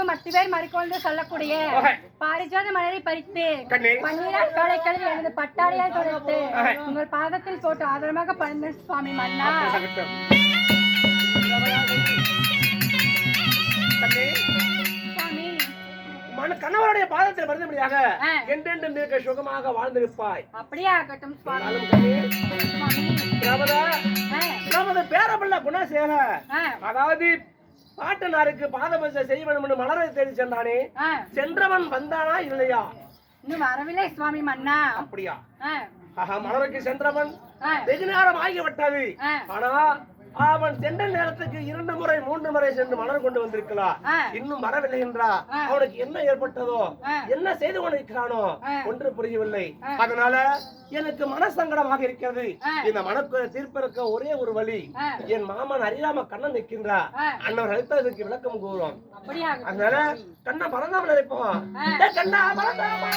மத்தி பேர் மறிக்கொண்டு சொல்லக்கூடிய பாரிஜாத மலரை பறித்து பன்னீரால் காலை கழுவி எனது பட்டாடையால் தொடுத்து உங்கள் பாதத்தில் போட்டு ஆதரமாக பணிந்த சுவாமி மன்னா. கணவருடைய பாதத்தில் வருந்தபடியாக என்றென்றும் இருக்க சுகமாக வாழ்ந்திருப்பாய். அப்படியே ஆகட்டும் சுவாமி. நமது பேரபிள்ள குணசேக அதாவது பாட்டனாருக்கு பாதபூஜை செய்ய வேண்டும் என்று மலரை தேடி சென்றானே, சென்றவன் வந்தானா இல்லையா? இன்னும் வரவில்லை சுவாமி மன்னா. அப்படியா? மலருக்கு சென்றவன் வெகு நேரம் ஆகிவிட்டது. ஆனா அவன் சென்ற நேரத்துக்கு 2 முறை 3 முறை சென்று மலர் கொண்டு வந்திருக்கலாம். இன்னும் வரவில்லை என்றா அவனுக்கு என்ன ஏற்பட்டதோ, என்ன செய்து கொண்டிருக்கிறானோ ஒன்று புரியவில்லை. அதனால எனக்கு மனசங்கடமாக இருக்கிறது. இந்த மனக்கு தீர்ப்பிருக்க ஒரே ஒரு வழி, என் மாமன் அறியாம கண்ணன் நிற்கின்றா. அண்ணன் அழைத்ததுக்கு விளக்கம் கூறும். அதனால கண்ணை பறந்தாமல் இருப்போம். கண்ணா பறந்தாமா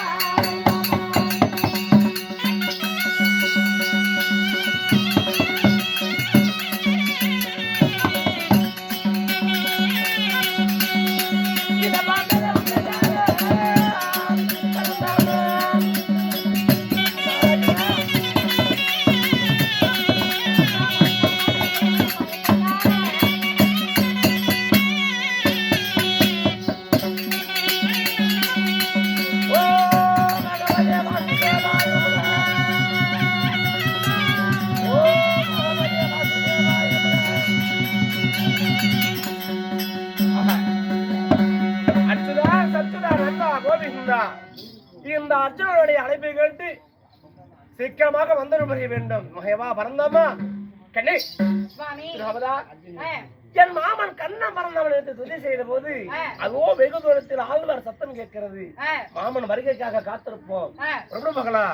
இந்த அர்ஜுனனுடைய அழைப்பை கேட்டு சீக்கிரமாக வந்துவிட வேண்டும். மகேவா பறந்தாமா கண்ணே என் மாமன் கண்ணன் பறந்தவன் என்று துதி செய்த போது அதோ வெகு தூரத்தில் ஆழ்வார் சத்தம் கேட்கிறது. மாமன் வருகைக்காக காத்திருப்போம். மகளா